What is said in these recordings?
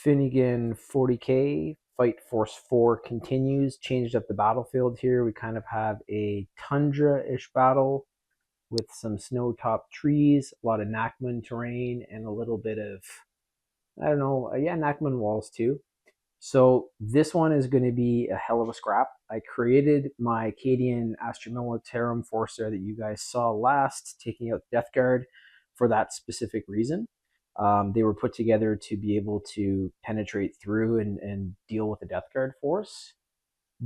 Finnigan 40k Fight Force 4 continues. Changed up the battlefield here. We kind of have a tundra-ish battle with some snow-topped trees, a lot of Nachman terrain, and a little bit of, I don't know, yeah, Nachman walls too. So this one is going to be a hell of a scrap. I created my Cadian Astra Militarum force there that you guys saw last, taking out Death Guard for that specific reason. They were put together to be able to penetrate through and deal with the Death Guard force.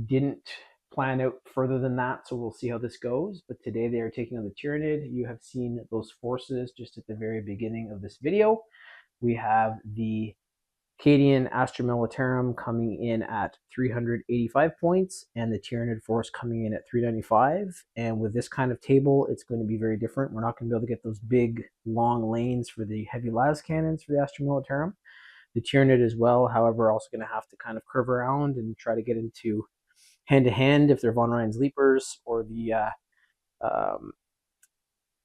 Didn't plan out further than that, so we'll see how this goes. But today they are taking on the Tyranid. You have seen those forces just at the very beginning of this video. We have the Cadian Astra Militarum coming in at 385 points and the Tyranid force coming in at 395. And with this kind of table, it's going to be very different. We're not going to be able to get those big, long lanes for the heavy las cannons for the Astra Militarum. The Tyranid as well, however, also going to have to kind of curve around and try to get into hand-to-hand if they're von Ryan's Leapers, or the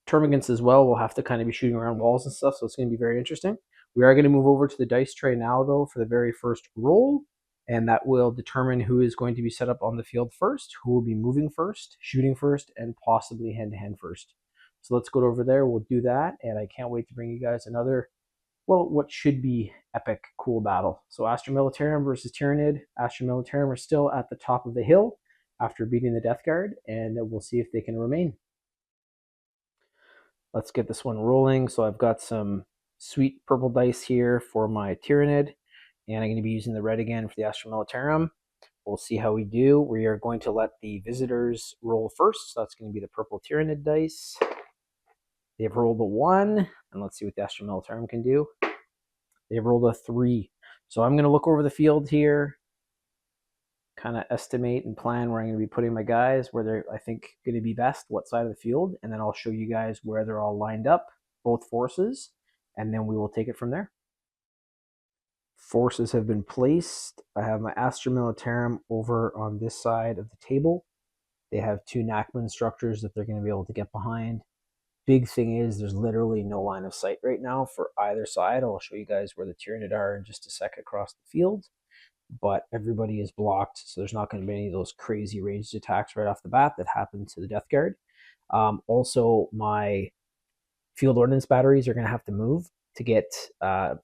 Termagants as well will have to kind of be shooting around walls and stuff, so it's going to be very interesting. We are going to move over to the dice tray now, though, for the very first roll, and that will determine who is going to be set up on the field first, who will be moving first, shooting first, and possibly hand-to-hand first. So let's go over there. We'll do that, and I can't wait to bring you guys another, well, what should be epic, cool battle. So Astra Militarum versus Tyranid. Astra Militarum are still at the top of the hill after beating the Death Guard, and we'll see if they can remain. Let's get this one rolling. So I've got some sweet purple dice here for my Tyranid, and I'm going to be using the red again for the Astra Militarum. We'll see how we do. We are going to let the visitors roll first, so that's going to be the purple Tyranid dice. They've rolled a 1, and let's see what the Astra Militarum can do. They've rolled a 3. So I'm going to look over the field here, kind of estimate and plan where I'm going to be putting my guys, where they're, I think, going to be best, what side of the field, and then I'll show you guys where they're all lined up, both forces, and then we will take it from there. Forces have been placed. I have my Astra Militarum over on this side of the table. They have 2 Nachman structures that they're going to be able to get behind. Big thing is there's literally no line of sight right now for either side. I'll show you guys where the Tyranid are in just a sec across the field, but everybody is blocked, so there's not going to be any of those crazy ranged attacks right off the bat that happened to the Death Guard. Also, my field ordnance batteries are going to have to move to get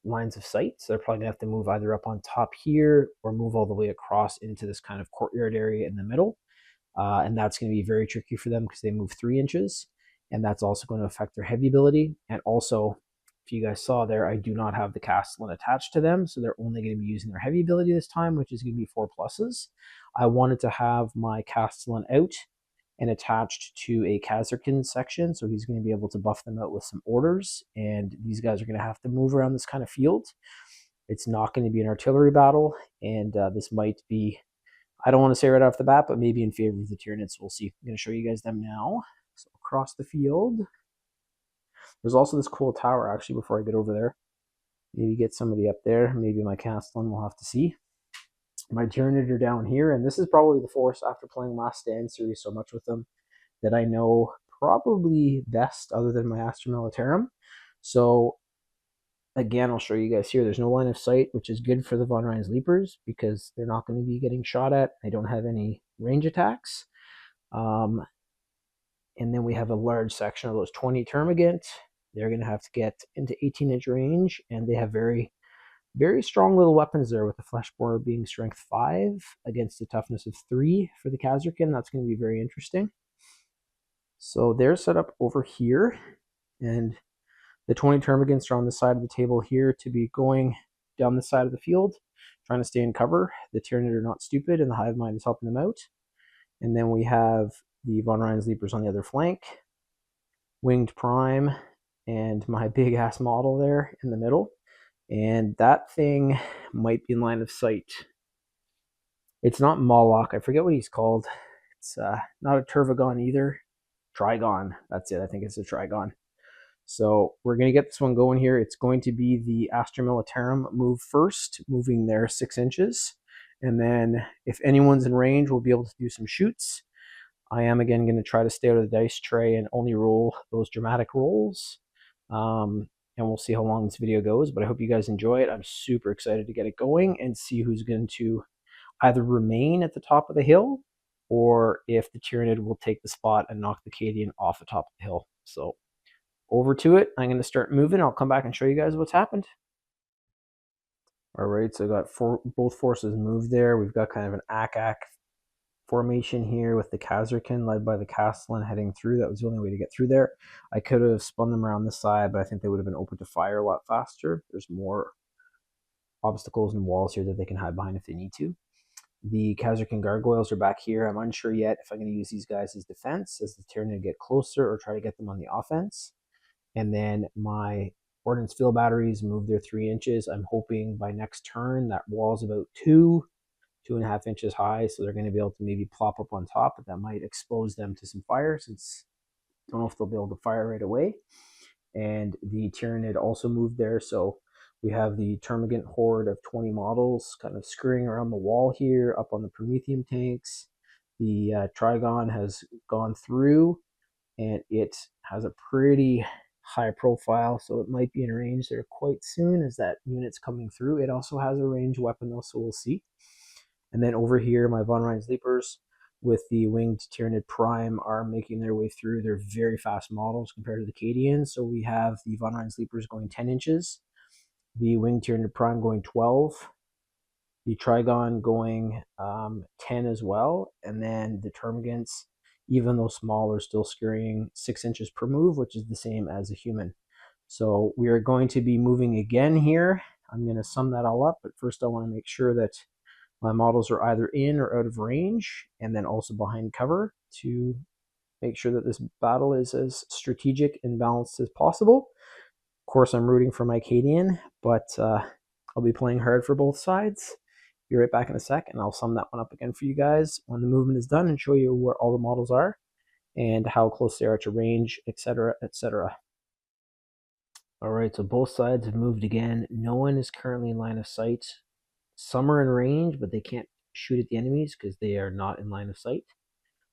lines of sight, so they're probably going to have to move either up on top here or move all the way across into this kind of courtyard area in the middle, and that's going to be very tricky for them because they move 3 inches. And that's also going to affect their heavy ability. And also, if you guys saw there, I do not have the Castellan attached to them, so they're only going to be using their heavy ability this time, which is going to be 4 pluses. I wanted to have my Castellan out and attached to a Kazarkin section, so he's going to be able to buff them out with some orders, and these guys are going to have to move around this kind of field. It's not going to be an artillery battle, and this might be, I don't want to say right off the bat, but maybe in favor of the Tyranids. We'll see. I'm going to show you guys them now. So across the field, there's also this cool tower, actually, before I get over there. Maybe get somebody up there. Maybe my Castellan, we'll have to see. My Tyranid are down here, and this is probably the force, after playing Last Stand series so much with them, that I know probably best other than my Astra Militarum. So again, I'll show you guys here. There's no line of sight, which is good for the von Ryan's Leapers because they're not going to be getting shot at. They don't have any range attacks. And then we have a large section of those 20 Termagant. They're going to have to get into 18-inch range, and they have very, very strong little weapons there, with the flesh borer being strength 5 against a toughness of 3 for the Kazarkin. That's going to be very interesting. So they're set up over here, and the 20 Termagants are on the side of the table here to be going down the side of the field, trying to stay in cover. The Tyranid are not stupid, and the Hive Mind is helping them out. And then we have the von Ryan's Leapers on the other flank, Winged Prime, and my big-ass model there in the middle. And that thing might be in line of sight. It's not Moloch. I forget what he's called. It's not a Turvagon either. Trigon. That's it. I think it's a Trigon. So we're going to get this one going here. It's going to be the Astra Militarum move first, moving there 6 inches. And then if anyone's in range, we'll be able to do some shoots. I am, again, going to try to stay out of the dice tray and only roll those dramatic rolls. and we'll see how long this video goes, but I hope you guys enjoy it. I'm super excited to get it going and see who's going to either remain at the top of the hill or if the Tyranid will take the spot and knock the Cadian off the top of the hill. So over to it. I'm going to start moving. I'll come back and show you guys what's happened. All right, so I got both forces moved there. We've got kind of an ack-ack formation here with the Khazarkan led by the Castellan heading through. That was the only way to get through there. I could have spun them around this side, but I think they would have been open to fire a lot faster. There's more obstacles and walls here that they can hide behind if they need to. The Khazarkan gargoyles are back here. I'm unsure yet if I'm going to use these guys as defense as the Tyranid get closer or try to get them on the offense. And then my ordnance field batteries move their 3 inches. I'm hoping by next turn that wall's about 2.5 inches high, so they're going to be able to maybe plop up on top, but that might expose them to some fire since I don't know if they'll be able to fire right away. And the Tyranid also moved there, so we have the Termagant horde of 20 models kind of scurrying around the wall here, up on the Prometheum tanks. The Trigon has gone through, and it has a pretty high profile, so it might be in range there quite soon as that unit's coming through. It also has a ranged weapon though, so we'll see. And then over here, my Von Rhein's Leapers with the winged Tyranid Prime are making their way through. They're very fast models compared to the Cadian. So we have the Von Rhein's Leapers going 10 inches, the winged Tyranid Prime going 12, the Trigon going 10 as well, and then the Termagants, even though small, are still scurrying 6 inches per move, which is the same as a human. So we are going to be moving again here. I'm going to sum that all up, but first I want to make sure that my models are either in or out of range, and then also behind cover to make sure that this battle is as strategic and balanced as possible. Of course, I'm rooting for my Cadian, but I'll be playing hard for both sides. Be right back in a sec, and I'll sum that one up again for you guys when the movement is done and show you where all the models are and how close they are to range, etc., etc. All right, so both sides have moved again. No one is currently in line of sight. Some are in range, but they can't shoot at the enemies because they are not in line of sight.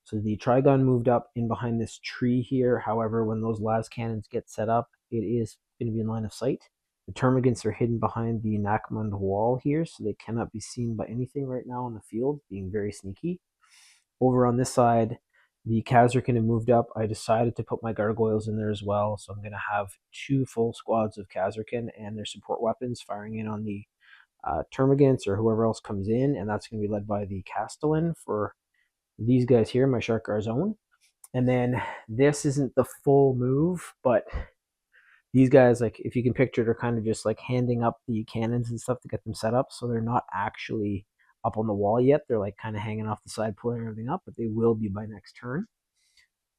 So the Trigon moved up in behind this tree here. However, when those las cannons get set up, it is going to be in line of sight. The Termagants are hidden behind the Nakmund wall here, so they cannot be seen by anything right now on the field, being very sneaky. Over on this side, the Khazarkan have moved up. I decided to put my gargoyles in there as well, so I'm going to have 2 full squads of Khazarkan and their support weapons firing in on the Termagants or whoever else comes in, and that's going to be led by the Castellan for these guys here, my Sharkar zone. And then this isn't the full move, but these guys, like if you can picture, they're kind of just like handing up the cannons and stuff to get them set up, so they're not actually up on the wall yet. They're like kind of hanging off the side, pulling everything up, but they will be by next turn.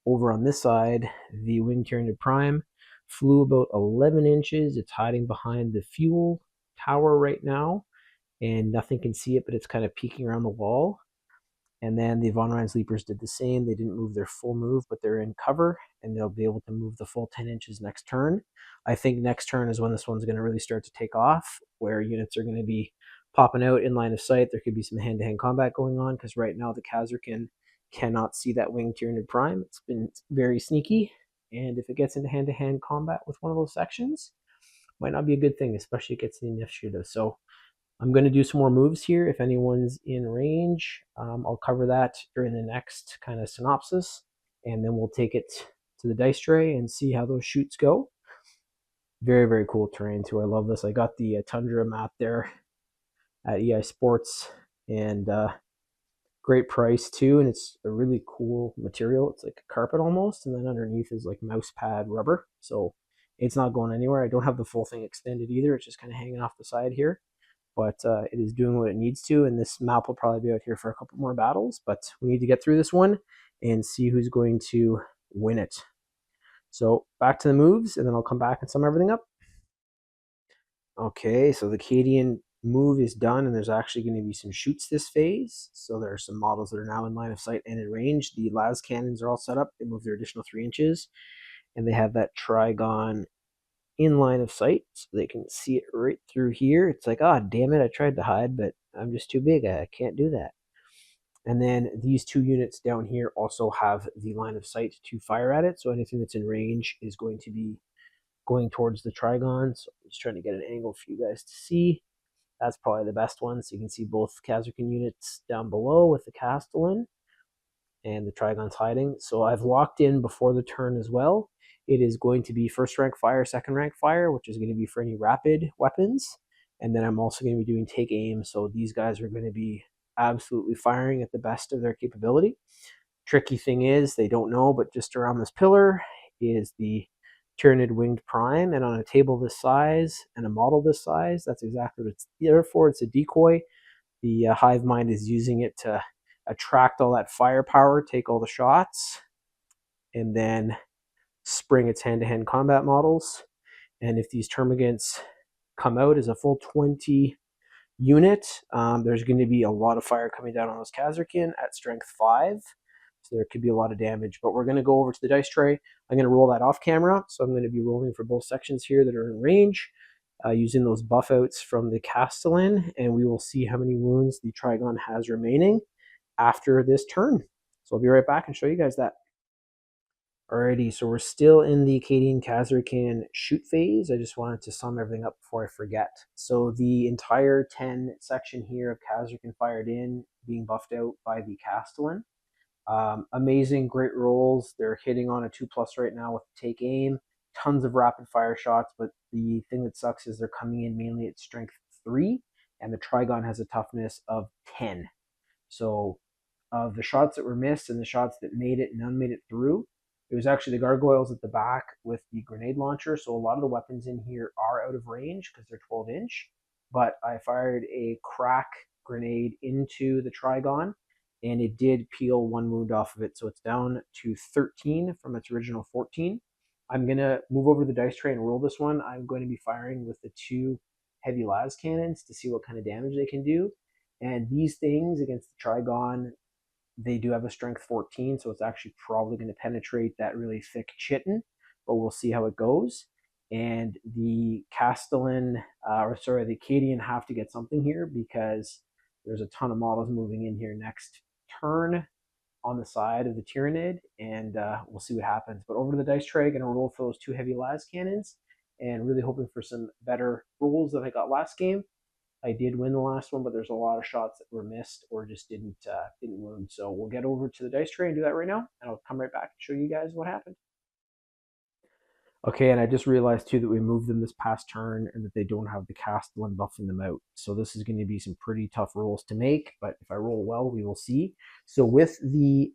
Over on this side, the winged Tyranid Prime flew about 11 inches. It's hiding behind the fuel tower right now, and nothing can see it, but it's kind of peeking around the wall. And then the Von Rhein's Leapers did the same. They didn't move their full move, but they're in cover, and they'll be able to move the full 10 inches next turn. I think next turn is when this one's going to really start to take off, where units are going to be popping out in line of sight. There could be some hand-to-hand combat going on, because right now the Khazarkan cannot see that winged Tyranid Prime. It's been very sneaky, and if it gets into hand-to-hand combat with one of those sections, might not be a good thing, especially if it gets the initiative. So I'm going to do some more moves here. If anyone's in range, I'll cover that during the next kind of synopsis, and then we'll take it to the dice tray and see how those shoots go. Very, very cool terrain too. I love this. I got the Tundra map there at EI Sports, and great price too, and it's a really cool material. It's like a carpet almost, and then underneath is like mouse pad rubber, so it's not going anywhere. I don't have the full thing extended either. It's just kind of hanging off the side here, but it is doing what it needs to, and this map will probably be out here for a couple more battles, but we need to get through this one and see who's going to win it. So back to the moves, and then I'll come back and sum everything up. Okay, so the Cadian move is done, and there's actually going to be some shoots this phase. So there are some models that are now in line of sight and in range. The las cannons are all set up. They move their additional 3 inches, and they have that Trigon in line of sight, so they can see it right through here. It's like, ah, damn it, I tried to hide, but I'm just too big. I can't do that. And then these 2 units down here also have the line of sight to fire at it, so anything that's in range is going to be going towards the Trigon. So I'm just trying to get an angle for you guys to see. That's probably the best one. So you can see both Khazarkan units down below with the Castellan and the Trigon's hiding. So I've locked in before the turn as well. It is going to be first rank fire, second rank fire, which is going to be for any rapid weapons. And then I'm also going to be doing take aim. So these guys are going to be absolutely firing at the best of their capability. Tricky thing is, they don't know, but just around this pillar is the Tyranid Winged Prime, and on a table this size and a model this size, that's exactly what it's there for. It's a decoy. The hive mind is using it to attract all that firepower, take all the shots, and then spring its hand-to-hand combat models. And if these termagants come out as a full 20 unit, there's going to be a lot of fire coming down on those Khazarkan at strength 5. So there could be a lot of damage, but we're going to go over to the dice tray. I'm going to roll that off camera. So I'm going to be rolling for both sections here that are in range, using those buff outs from the Castellan, and we will see how many wounds the Trigon has remaining after this turn. So I'll be right back and show you guys that. Alrighty, so we're still in the Cadian Khazarkan shoot phase. I just wanted to sum everything up before I forget. So the entire 10 section here of Khazarkan fired in, being buffed out by the Castellan. Amazing, great rolls. They're hitting on a 2+ right now with take aim. Tons of rapid fire shots, but the thing that sucks is they're coming in mainly at strength 3, and the Trigon has a toughness of 10. So of the shots that were missed and the shots that made it, none made it through. It was actually the gargoyles at the back with the grenade launcher, so a lot of the weapons in here are out of range because they're 12-inch, but I fired a crack grenade into the Trigon, and it did peel 1 wound off of it, so it's down to 13 from its original 14. I'm going to move over the dice tray and roll this one. I'm going to be firing with the 2 heavy las cannons to see what kind of damage they can do, and these things against the Trigon, they do have a strength 14, so it's actually probably going to penetrate that really thick chitin, but we'll see how it goes. And the Castellan, the Cadian have to get something here because there's a ton of models moving in here next turn on the side of the Tyranid, and we'll see what happens. But over to the dice tray, going to roll for those 2 heavy las cannons, and really hoping for some better rolls than I got last game. I did win the last one, but there's a lot of shots that were missed or just didn't wound. So we'll get over to the dice tray and do that right now, and I'll come right back and show you guys what happened. Okay, and I just realized too that we moved them this past turn and that they don't have the Castellan buffing them out. So this is going to be some pretty tough rolls to make, but if I roll well, we will see. So with the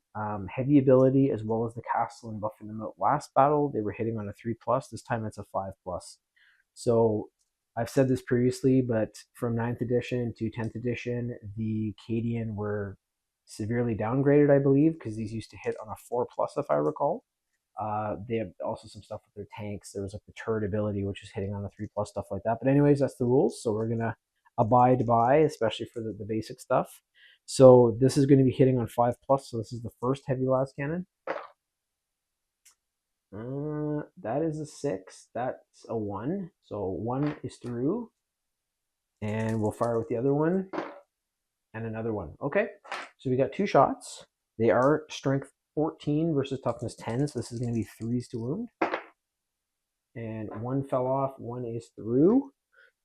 heavy ability as well as the Castellan buffing them out last battle, they were hitting on a 3+. This time it's a 5+. So I've said this previously, but from 9th edition to 10th edition, the Cadian were severely downgraded, I believe, because these used to hit on a 4+, if I recall. They have also some stuff with their tanks. There was like the turret ability, which is hitting on the 3+, stuff like that. But anyways, that's the rules. So we're going to abide by, especially for the basic stuff. So this is going to be hitting on 5+. So this is the first heavy las cannon. That is a 6. That's a 1. So 1 is through. And we'll fire with the other one. And another one. Okay. So we got 2 shots. They are strength 14 versus toughness 10. So this is going to be 3s to wound. And 1 fell off. 1 is through.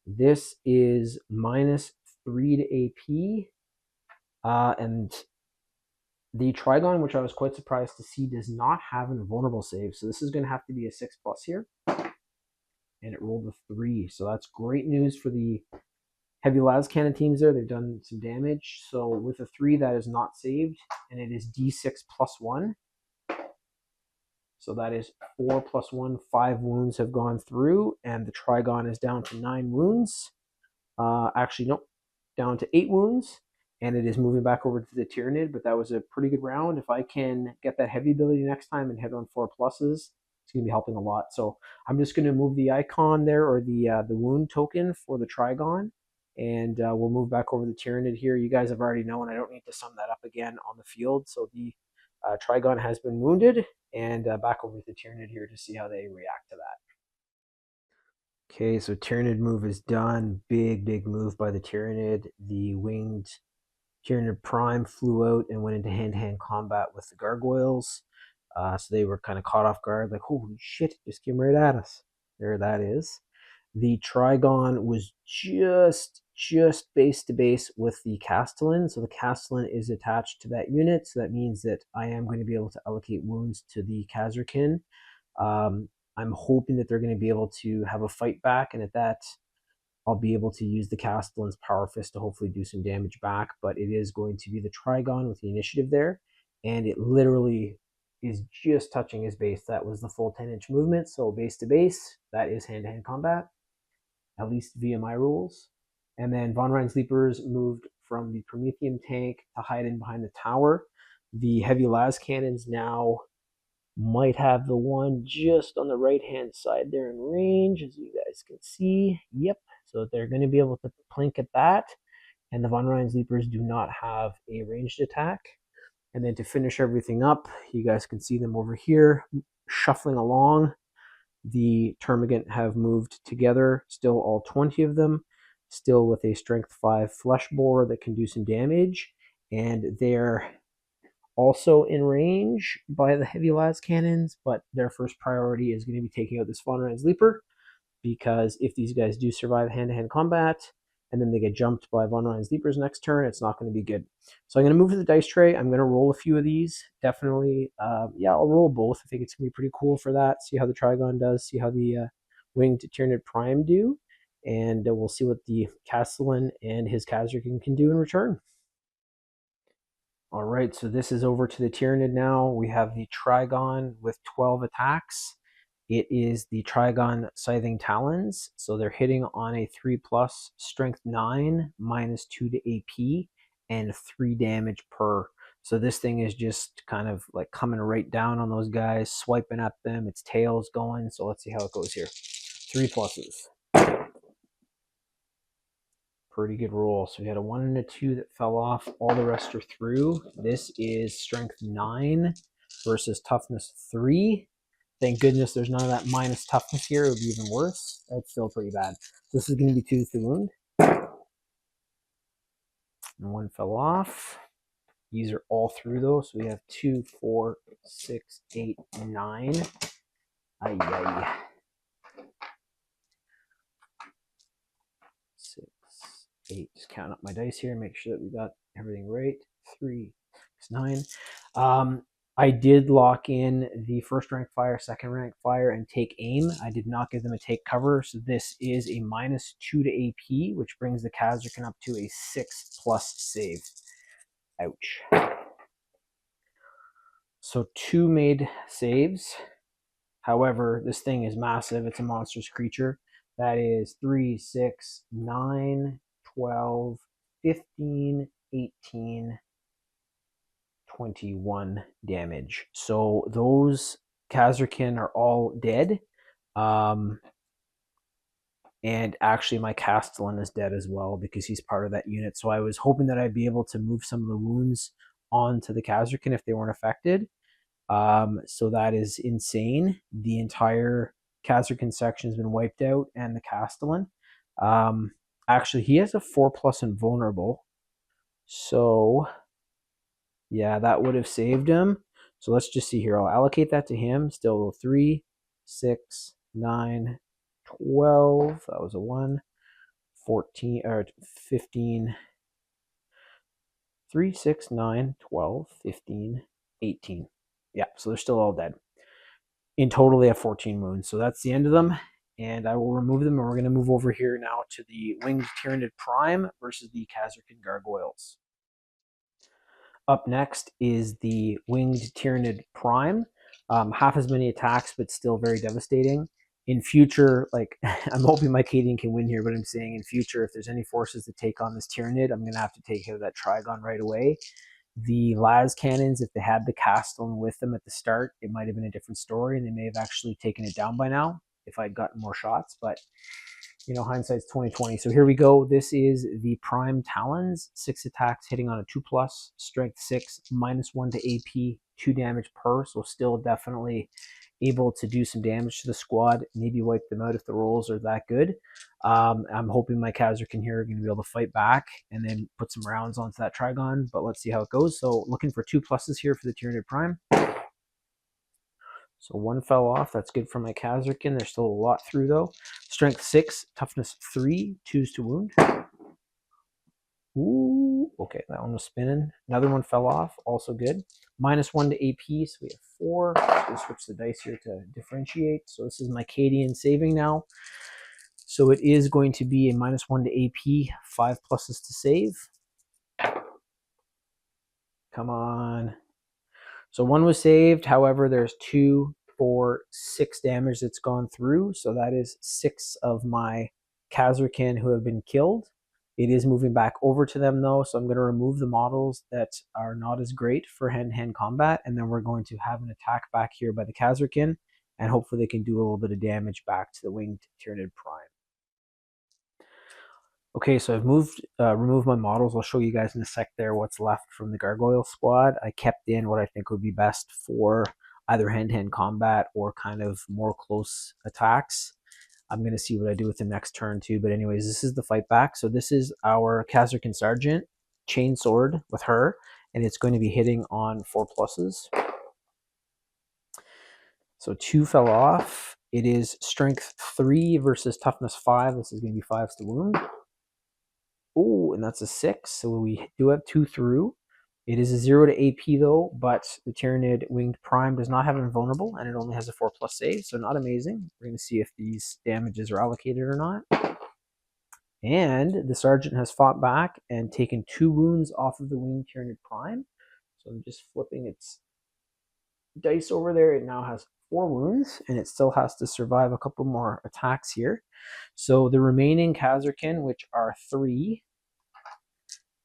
This is -3 to AP. And the Trigon, which I was quite surprised to see, does not have an invulnerable save. So this is going to have to be a 6+ here. And it rolled a 3. So that's great news for the heavy las cannon teams there. They've done some damage. So with a 3, that is not saved. And it is D6 + 1. So that is 4 + 1. 5 wounds have gone through. And the Trigon is down to 9 wounds. Actually, nope. Down to 8 wounds. And it is moving back over to the Tyranid, but that was a pretty good round. If I can get that heavy ability next time and hit on 4+, it's going to be helping a lot. So I'm just going to move the icon there, or the wound token for the Trigon, and we'll move back over the Tyranid here. You guys have already known. I don't need to sum that up again on the field. So the Trigon has been wounded, and back over to the Tyranid here to see how they react to that. Okay, so Tyranid move is done. Big move by the Tyranid. The winged Tyranid Prime flew out and went into hand-to-hand combat with the gargoyles. So they were kind of caught off guard, like, holy shit, just came right at us. There that is. The Trigon was just base to base with the Castellan. So the Castellan is attached to that unit. So that means that I am going to be able to allocate wounds to the Khazarkin. I'm hoping that they're going to be able to have a fight back, and at that, I'll be able to use the Castellan's Power Fist to hopefully do some damage back. But it is going to be the Trigon with the initiative there, and it literally is just touching his base. That was the full 10-inch movement. So base to base, that is hand-to-hand combat, at least via my rules. And then Von Rein's Leapers moved from the Prometheum tank to hide in behind the tower. The heavy las cannons now might have the one just on the right-hand side there in range, as you guys can see. Yep, so they're going to be able to plink at that. And the Von Rein's Leapers do not have a ranged attack. And then to finish everything up, you guys can see them over here shuffling along. The Termagant have moved together, still all 20 of them, still with a strength 5 flesh bore that can do some damage. And they're also in range by the heavy las cannons, but their first priority is going to be taking out this Von Rein's Leaper, because if these guys do survive hand-to-hand combat and then they get jumped by Von Rein's Leapers next turn, it's not going to be good. So I'm going to move to the dice tray. I'm going to roll a few of these. Definitely, I'll roll both. I think it's going to be pretty cool for that. See how the Trigon does, see how the Winged Tyranid Prime do, and we'll see what the Castellan and his Khazarkin can do in return. All right, so this is over to the Tyranid now. We have the Trigon with 12 attacks. It is the Trigon Scything Talons. So they're hitting on a 3+, strength 9, -2 to AP, and 3 damage per. So this thing is just kind of like coming right down on those guys, swiping at them. Its tail's going. So let's see how it goes here. 3 pluses. Pretty good roll. So we had a 1 and a 2 that fell off. All the rest are through. This is strength 9 versus toughness 3. Thank goodness there's none of that minus toughness here. It would be even worse. That's still pretty bad. This is going to be 2 to wound. And 1 fell off. These are all through though. So we have 2, 4, 6, 8, 9. Ay, ay. 6, 8. Just count up my dice here and make sure that we got everything right. 3, 6, 9. I did lock in the first rank fire, second rank fire, and take aim. I did not give them a take cover, so this is a -2 to AP, which brings the Khazarkin up to a 6+ save. Ouch. So 2 made saves. However, this thing is massive. It's a monstrous creature. That is 3, 6, 9, 12, 15, 18, 21 damage. So those Khazarkin are all dead. And actually my Castellan is dead as well because he's part of that unit. So I was hoping that I'd be able to move some of the wounds onto the Khazarkin if they weren't affected. So that is insane. The entire Khazarkin section has been wiped out, and the Castellan. Actually, he has a 4+ invulnerable. So yeah, that would have saved him. So let's just see here. I'll allocate that to him. Still 3, 6, 9, 12. That was a 1. 14 or 15. 3, 6, 9, 12, 15, 18. Yeah, so they're still all dead. In total, they have 14 wounds. So that's the end of them. And I will remove them. And we're going to move over here now to the Winged Tyranid Prime versus the Khazarkin Gargoyles. Up next is the Winged Tyranid Prime. Half as many attacks, but still very devastating. In future, like, I'm hoping my Cadian can win here, but I'm saying in future, if there's any forces to take on this Tyranid, I'm going to have to take care of that Trigon right away. The las cannons, if they had the Castellan with them at the start, it might have been a different story, and they may have actually taken it down by now if I'd gotten more shots. But you know, hindsight's 2020. So here we go. This is the Prime Talons. 6 attacks, hitting on a 2+, strength 6, -1 to AP, 2 damage per. So still definitely able to do some damage to the squad. Maybe wipe them out if the rolls are that good. I'm hoping my Khazarkin here are going to be able to fight back and then put some rounds onto that Trigon. But let's see how it goes. So looking for 2 pluses here for the Tyranid Prime. So one fell off. That's good for my Kazarkin. There's still a lot through though. Strength 6, toughness 3, 2s to wound. Ooh, okay, that one was spinning. Another one fell off, also good. -1 to AP, so we have 4. We'll switch the dice here to differentiate. So this is my Cadian saving now. So it is going to be a -1 to AP, 5 pluses to save. Come on. So one was saved. However, there's 2, 4, 6 damage that's gone through. So that is 6 of my Kazarkin who have been killed. It is moving back over to them though, so I'm going to remove the models that are not as great for hand-to-hand combat, and then we're going to have an attack back here by the Kazarkin, and hopefully they can do a little bit of damage back to the winged Tyranid Prime. Okay, so I've removed my models. I'll show you guys in a sec there what's left from the Gargoyle squad. I kept in what I think would be best for either hand-to-hand combat or kind of more close attacks. I'm going to see what I do with the next turn too. But anyways, this is the fight back. So this is our Kazarkin Sergeant, chain sword with her, and it's going to be hitting on 4 pluses. So 2 fell off. It is strength 3 versus toughness 5. This is going to be 5s to wound. Oh, and that's a 6. So we do have 2 through. It is a 0 to AP though, but the Tyranid Winged Prime does not have invulnerable, and it only has a 4+ save, so not amazing. We're going to see if these damages are allocated or not. And the Sergeant has fought back and taken 2 wounds off of the Winged Tyranid Prime. So I'm just flipping its dice over there. It now has 4 wounds, and it still has to survive a couple more attacks here. So the remaining Kazarkin, which are 3,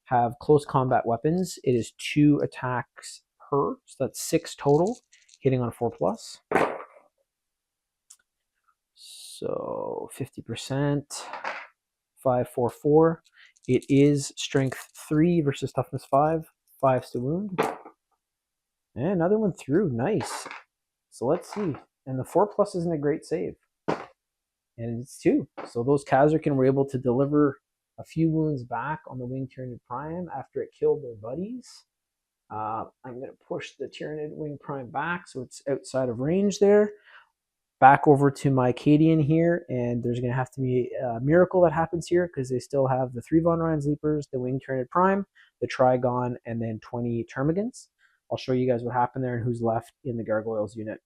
have close combat weapons. It is 2 attacks per, so that's 6 total, hitting on 4+. So 50%, 5, 4, 4. It is strength 3 versus toughness 5, 5s to wound. And another one through, nice. So let's see. And the 4+ isn't a great save. And it's 2. So those Kazarkin were able to deliver a few wounds back on the Winged Tyranid Prime after it killed their buddies. I'm going to push the Tyranid Winged Prime back so it's outside of range there. Back over to my Cadian here, and there's going to have to be a miracle that happens here because they still have the 3 Von Ryan's Leapers, the Winged Tyranid Prime, the Trigon, and then 20 Termagants. I'll show you guys what happened there and who's left in the Gargoyles unit.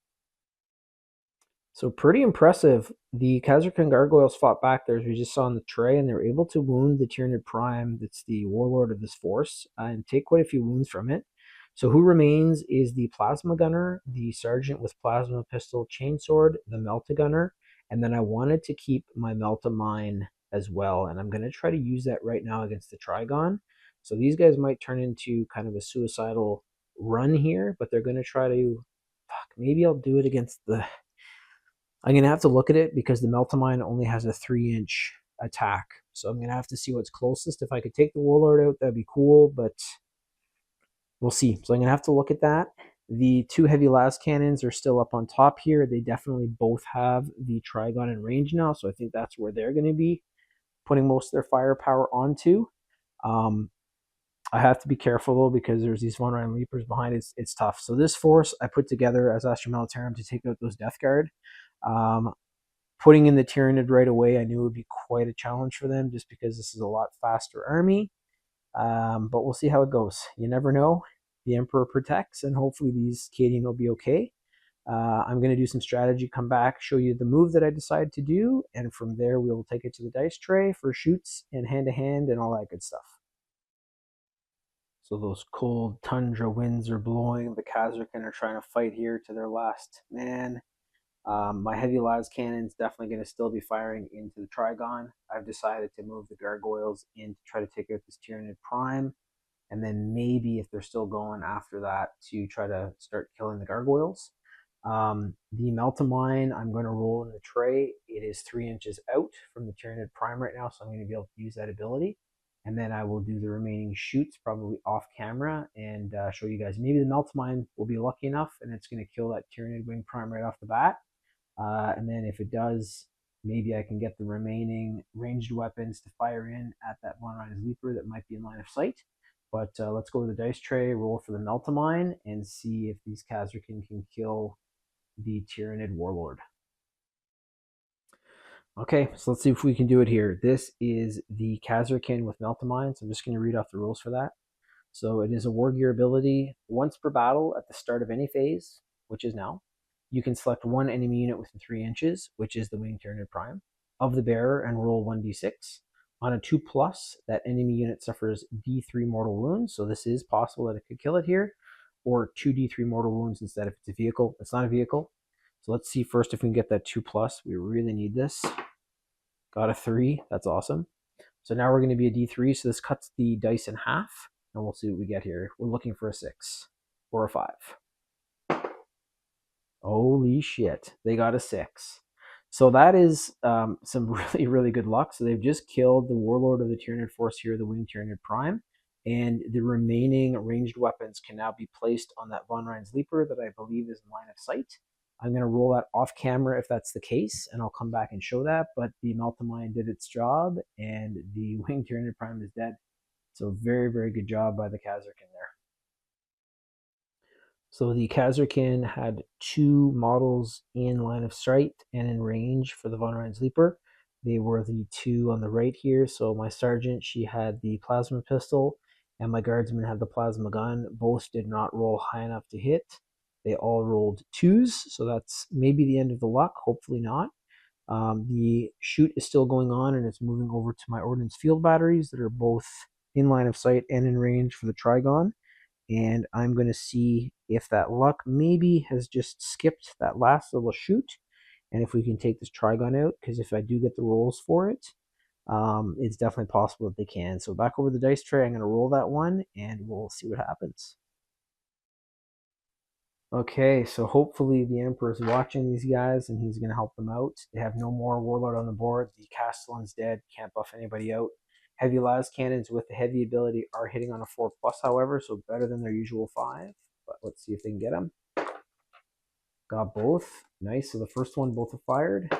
So pretty impressive. The Kazarkin Gargoyles fought back there, as we just saw on the tray, and they were able to wound the Tyranid Prime, that's the warlord of this force, and take quite a few wounds from it. So who remains is the Plasma Gunner, the Sergeant with Plasma Pistol Chainsword, the Melta Gunner, and then I wanted to keep my Melta Mine as well, and I'm going to try to use that right now against the Trigon. So these guys might turn into kind of a suicidal run here, but they're going to try to... maybe I'll do it against the... I'm going to have to look at it because the Meltamine only has a 3-inch attack. So I'm going to have to see what's closest. If I could take the Warlord out, that'd be cool, but we'll see. So I'm going to have to look at that. The 2 heavy las cannons are still up on top here. They definitely both have the Trigon in range now, so I think that's where they're going to be putting most of their firepower onto. I have to be careful though because there's these Von Ryan Leapers behind. It's tough. So this force I put together as Astra Militarum to take out those Death Guard. Putting in the Tyranid right away, I knew it would be quite a challenge for them just because this is a lot faster army. But we'll see how it goes. You never know. The Emperor protects, and hopefully these Cadian will be okay. I'm going to do some strategy, come back, show you the move that I decide to do, and from there we will take it to the dice tray for shoots and hand-to-hand and all that good stuff. So those cold tundra winds are blowing. The Kazarkin are trying to fight here to their last man. My heavy las cannon's definitely going to still be firing into the Trigon. I've decided to move the Gargoyles in to try to take out this Tyranid Prime, and then maybe if they're still going after that to try to start killing the Gargoyles. The Meltamine I'm going to roll in the tray. It is 3 inches out from the Tyranid Prime right now, so I'm going to be able to use that ability. And then I will do the remaining shoots probably off camera and show you guys. Maybe the Meltamine will be lucky enough and it's going to kill that Tyranid Wing Prime right off the bat. And then if it does, maybe I can get the remaining ranged weapons to fire in at that Von Ryan's Leaper that might be in line of sight. But let's go to the dice tray, roll for the Meltamine, and see if these Kazarkin can kill the Tyranid warlord. Okay, so let's see if we can do it here. This is the Khazarkin with Meltamine, so I'm just going to read off the rules for that. So it is a war gear ability. Once per battle at the start of any phase, which is now, you can select one enemy unit within 3 inches, which is the Winged Tyranid Prime, of the bearer and roll 1d6. On a 2+, that enemy unit suffers d3 mortal wounds, so this is possible that it could kill it here, or 2d3 mortal wounds instead if it's a vehicle. It's not a vehicle. So let's see first if we can get that 2+. We really need this. Got a 3. That's awesome. So now we're going to be a d3, so this cuts the dice in half, and we'll see what we get here. We're looking for a 6 or a 5. Holy shit, they got a 6. So that is some really, really good luck. So they've just killed the warlord of the Tyranid force here, the Winged Tyranid Prime, and the remaining ranged weapons can now be placed on that Von Rein's Leaper that I believe is in line of sight. I'm going to roll that off camera if that's the case, and I'll come back and show that. But the Meltamine did its job, and the Winged Tyranid Prime is dead. So very, very good job by the Khazarkin there. So the Khazarkin had 2 models in line of sight and in range for the Von Rein's Leaper. They were the 2 on the right here. So my sergeant, she had the plasma pistol, and my guardsman had the plasma gun. Both did not roll high enough to hit. They all rolled 2s, so that's maybe the end of the luck, hopefully not. The shoot is still going on, and it's moving over to my ordnance field batteries that are both in line of sight and in range for the Trigon. And I'm going to see if that luck maybe has just skipped that last little shoot, and if we can take this Trigon out, because if I do get the rolls for it, it's definitely possible that they can. So back over the dice tray, I'm going to roll that one, and we'll see what happens. Okay, so hopefully the Emperor is watching these guys and he's going to help them out. They have no more Warlord on the board. The Castellan's dead. Can't buff anybody out. Heavy las cannons with the heavy ability are hitting on a 4+, however, so better than their usual 5. But let's see if they can get them. Got both. Nice. So the first one, both have fired.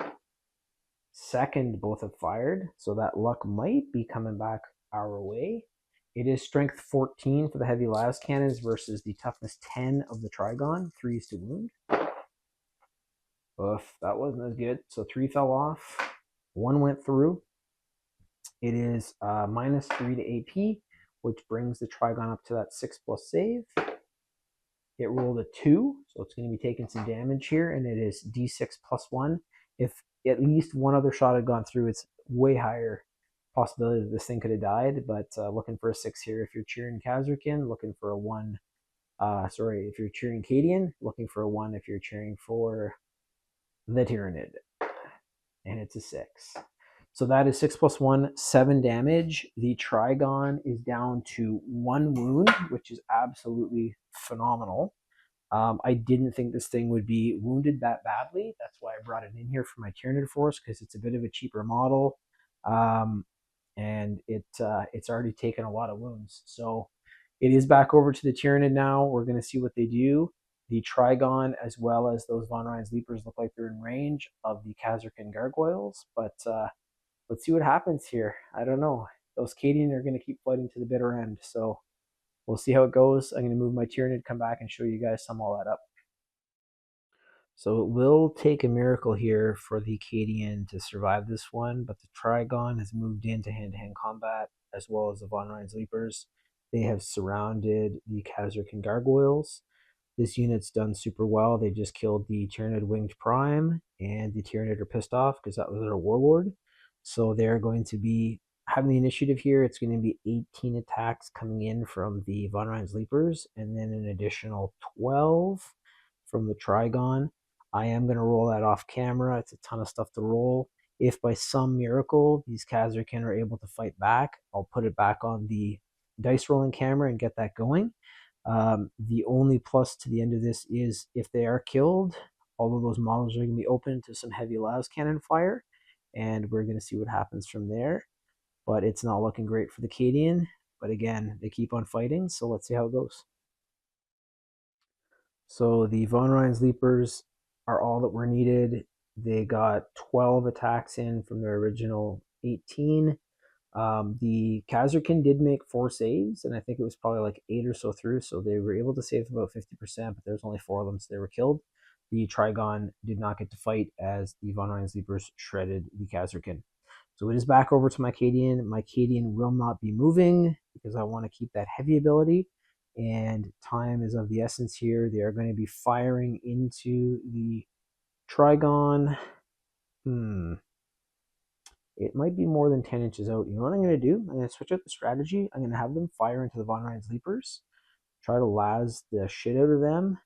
Second, both have fired. So that luck might be coming back our way. It is strength 14 for the heavy las cannons versus the toughness 10 of the Trigon. 3s to wound. Oof, that wasn't as good. So 3 fell off. 1 went through. It is -3 to AP, which brings the Trigon up to that 6+ save. It rolled a 2, so it's going to be taking some damage here, and it is d6 + 1. If at least one other shot had gone through, it's way higher possibility that this thing could have died, but looking for a 6 here if you're cheering Khazarkin, looking for a 1. If you're cheering Cadian, looking for a 1 if you're cheering for the Tyranid. And it's a 6. So that is 6 + 1, 7 damage. The Trigon is down to 1 wound, which is absolutely phenomenal. I didn't think this thing would be wounded that badly. That's why I brought it in here for my Tyranid force, because it's a bit of a cheaper model. And it's already taken a lot of wounds. So it is back over to the Tyranid now. We're going to see what they do. The Trigon, as well as those Von Rein's Leapers, look like they're in range of the Khazarkin Gargoyles. But let's see what happens here. I don't know. Those Cadian are going to keep fighting to the bitter end. So we'll see how it goes. I'm going to move my Tyranid, come back and show you guys sum all that up. So it will take a miracle here for the Cadian to survive this one, but the Trigon has moved into hand-to-hand combat, as well as the Von Rein's Leapers. They have surrounded the Khazarkin Gargoyles. This unit's done super well. They just killed the Tyranid Winged Prime, and the Tyranid are pissed off because that was their warlord. So they're going to be having the initiative here. It's going to be 18 attacks coming in from the Von Rein's Leapers, and then an additional 12 from the Trigon. I am going to roll that off camera. It's a ton of stuff to roll. If by some miracle these Khazarkin are able to fight back, I'll put it back on the dice rolling camera and get that going. The only plus to the end of this is if they are killed, all of those models are going to be open to some heavy las cannon fire, and we're going to see what happens from there. But it's not looking great for the Cadian. But again, they keep on fighting, so let's see how it goes. So the Von Rein's Leapers are all that were needed. They got 12 attacks in from their original 18. The Khazarkin did make 4 saves, and I think it was probably like 8 or so through, so they were able to save about 50%, but there's only 4 of them, so they were killed. the Trigon did not get to fight as the Von Rheinsleepers shredded the Kazarkin. So it is back over to my Cadian. My Cadian will not be moving because I want to keep that heavy ability. And time is of the essence here. They are going to be firing into the Trigon. It might be more than 10 inches out. You know what I'm going to do? I'm going to switch out the strategy. I'm going to have them fire into the Von Rheinsleepers. Try to las the shit out of them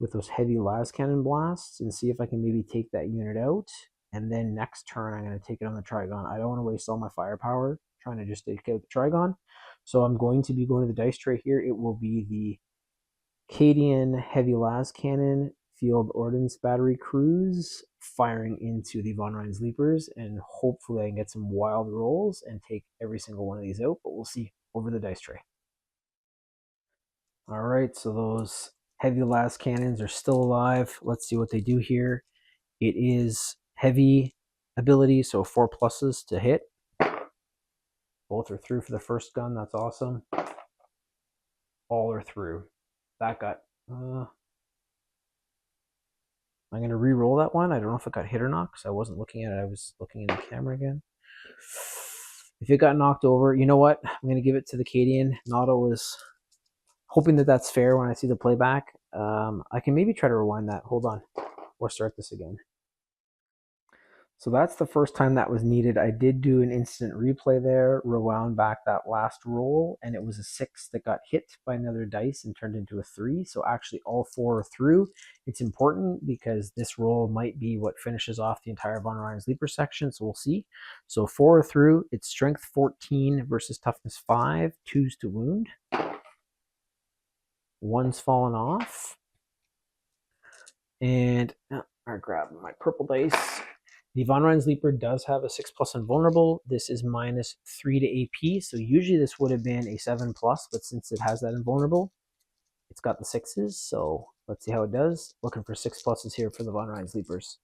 with those heavy las cannon blasts and see if I can maybe take that unit out. And then next turn, I'm going to take it on the Trigon. I don't want to waste all my firepower trying to just take out the Trigon. So I'm going to be going to the dice tray here. It will be the Cadian heavy las cannon field ordnance battery crews firing into the Von Rheinsleepers, and hopefully I can get some wild rolls and take every single one of these out, but we'll see over the dice tray. All right, so those heavy las cannons are still alive. Let's see what they do here. It is heavy ability, so 4 pluses to hit. Both are through for the first gun. That's awesome. All are through. That got... I'm going to re-roll that one. I don't know if it got hit or not because I wasn't looking at it. I was looking in the camera again. If it got knocked over, you know what? I'm going to give it to the Cadian. Notto was hoping that that's fair when I see the playback. I can maybe try to rewind that. Hold on. Or start this again. So that's the first time that was needed. I did do an instant replay there, rewound back that last roll, and it was a 6 that got hit by another dice and turned into a 3. So actually all 4 are through. It's important because this roll might be what finishes off the entire Von Rheinsleeper section, so we'll see. So 4 are through. It's strength 14 versus toughness 5, 2s to wound. 1's fallen off. And I grabbed my purple dice. The Von Rheinsleeper does have a 6+ invulnerable. This is minus 3 to AP, so usually this would have been a 7+, but since it has that invulnerable, it's got the 6s, so let's see how it does. Looking for 6+ here for the Von Rheinsleepers.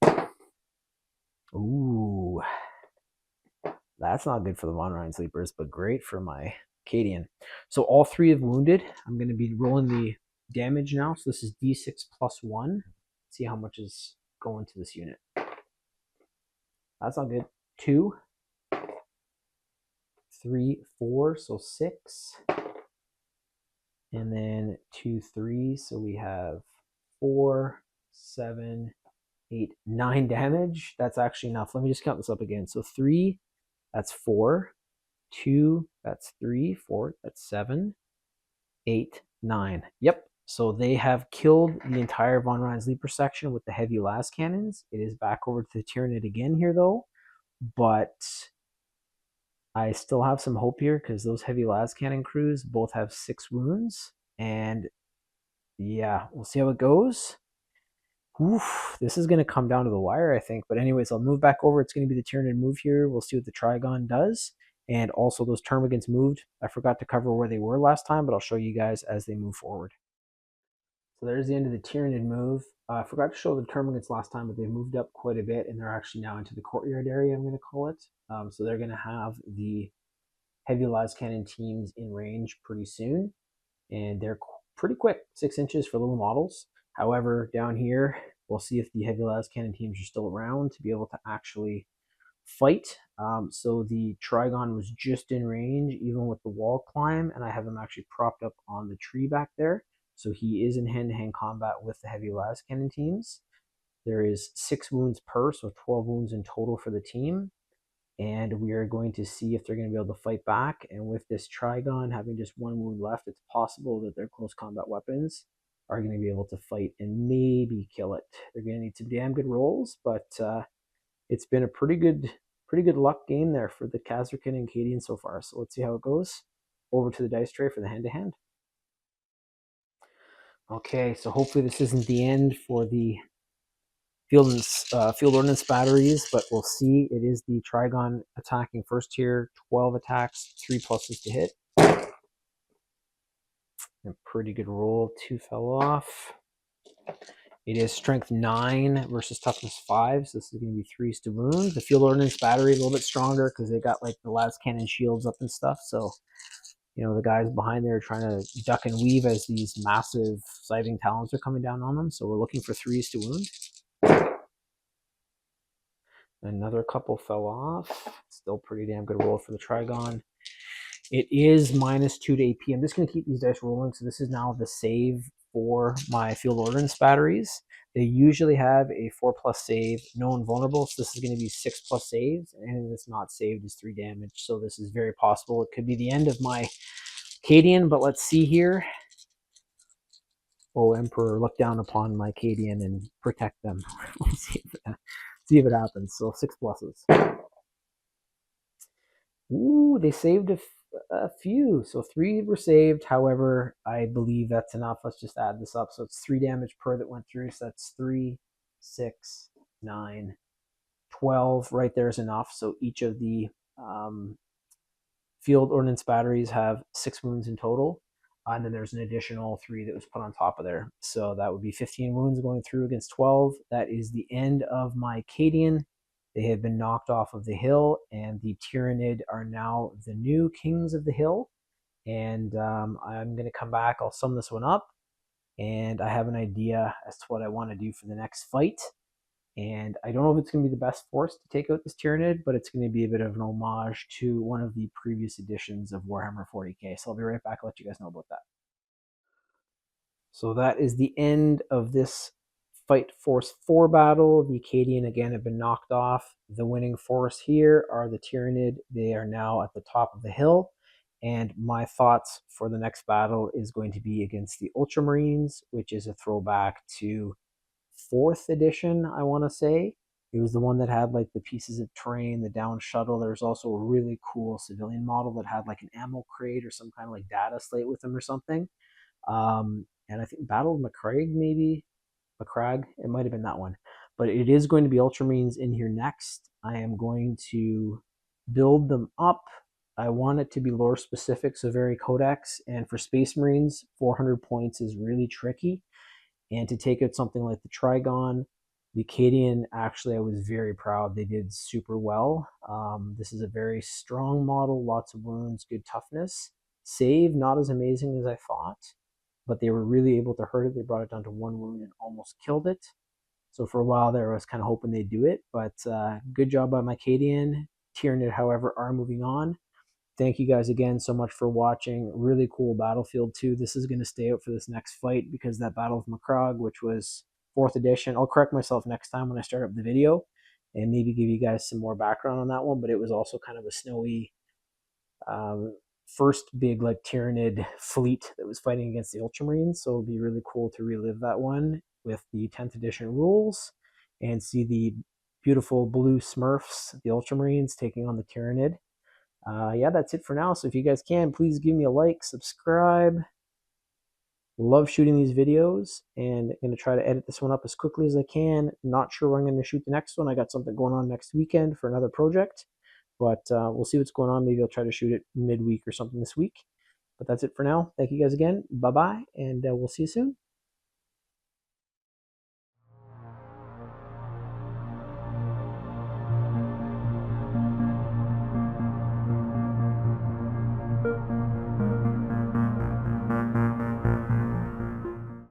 Ooh, that's not good for the Von Rheinsleepers, but great for my Cadian. So all 3 have wounded. I'm going to be rolling the damage now, so this is D6 plus 1. See how much is going to this unit. That's not good. 2, 3, 4, so 6. And then 2, 3, so we have 4, 7, 8, 9 damage. That's actually enough. Let me just count this up again. So 3, that's 4. 2, that's 3. 4, that's 7. 8, 9. Yep. So they have killed the entire Von Rheinsleeper section with the heavy las cannons. It is back over to the Tyranid again here, though. But I still have some hope here because those heavy las cannon crews both have 6 wounds. And yeah, we'll see how it goes. Oof, this is going to come down to the wire, I think. But anyways, I'll move back over. It's going to be the Tyranid move here. We'll see what the Trigon does. And also those Termagants moved. I forgot to cover where they were last time, but I'll show you guys as they move forward. So there's the end of the Tyranid move. I forgot to show the Termagants last time, but they moved up quite a bit, and they're actually now into the courtyard area, I'm going to call it. So they're going to have the heavy las cannon teams in range pretty soon, and they're pretty quick, 6 inches for little models. However, down here, we'll see if the heavy las cannon teams are still around to be able to actually fight. So the Trigon was just in range, even with the wall climb, and I have him actually propped up on the tree back there. So he is in hand-to-hand combat with the heavy las cannon teams. There is 6 wounds per, so 12 wounds in total for the team. And we are going to see if they're going to be able to fight back. And with this Trigon having just 1 wound left, it's possible that their close combat weapons are going to be able to fight and maybe kill it. They're going to need some damn good rolls, but it's been a pretty good luck game there for the Kazarkin and Cadian so far. So let's see how it goes. Over to the dice tray for the hand-to-hand. Okay, so hopefully this isn't the end for the field ordnance batteries, but we'll see. It is the Trigon attacking first here. 12 attacks, 3 pluses to hit. A pretty good roll. 2 fell off. It is strength 9 versus toughness 5, so this is going to be 3s to wound. The field ordnance battery a little bit stronger because they got like the las cannon shields up and stuff, so the guys behind there are trying to duck and weave as these massive scything talons are coming down on them. So we're looking for 3s to wound. Another couple fell off. Still pretty damn good roll for the Trigon. It is -2 to AP. I'm just going to keep these dice rolling. So this is now the save for my field ordnance batteries. They usually have a 4+ save, no invulnerable. So this is going to be 6+ saves, and anything that's not saved is 3 damage. So this is very possible. It could be the end of my Cadian, but let's see here. Oh, Emperor, look down upon my Cadian and protect them. see if it happens. So 6 pluses. Ooh, they saved a few. So 3 were saved. However, I believe that's enough. Let's just add this up. So it's 3 damage per that went through. So that's 3, 6, 9, 12. Right there is enough. So each of the field ordnance batteries have 6 wounds in total. And then there's an additional 3 that was put on top of there. So that would be 15 wounds going through against 12. That is the end of my Cadian. They have been knocked off of the hill, and the Tyranid are now the new kings of the hill. And I'm going to come back. I'll sum this one up, and I have an idea as to what I want to do for the next fight. And I don't know if it's going to be the best force to take out this Tyranid, but it's going to be a bit of an homage to one of the previous editions of Warhammer 40k. So I'll be right back. I'll let you guys know about that. So that is the end of this Fight Force 4 battle. The Cadian again have been knocked off. The winning force here are the Tyranid. They are now at the top of the hill. And my thoughts for the next battle is going to be against the Ultramarines, which is a throwback to 4th edition, I want to say. It was the one that had like the pieces of terrain, the down shuttle. There was also a really cool civilian model that had like an ammo crate or some kind of like data slate with them or something. And I think Battle of Macragge, maybe. Macragge, it might have been that one. But it is going to be Ultramarines in here next. I am going to build them up. I want it to be lore specific, so very codex. And for Space Marines, 400 points is really tricky. And to take out something like the Trigon, the Cadian, actually, I was very proud. They did super well. This is a very strong model, lots of wounds, good toughness. Save, not as amazing as I thought, but they were really able to hurt it. They brought it down to 1 wound and almost killed it. So for a while there, I was kind of hoping they'd do it, but good job by my Cadian. Tyranid, however, are moving on. Thank you guys again so much for watching. Really cool battlefield too. This is going to stay out for this next fight because that Battle of Macragge, which was 4th edition, I'll correct myself next time when I start up the video and maybe give you guys some more background on that one, but it was also kind of a snowy first big like Tyranid fleet that was fighting against the Ultramarines. So it'll be really cool to relive that one with the 10th edition rules and see the beautiful blue Smurfs, the Ultramarines, taking on the Tyranid. Yeah, that's it for now. So if you guys can, please give me a like, subscribe. Love shooting these videos, and I'm going to try to edit this one up as quickly as I can. Not sure where I'm going to shoot the next one. I got something going on next weekend for another project, but we'll see what's going on. Maybe I'll try to shoot it midweek or something this week. But that's it for now. Thank you guys again. Bye-bye, and we'll see you soon.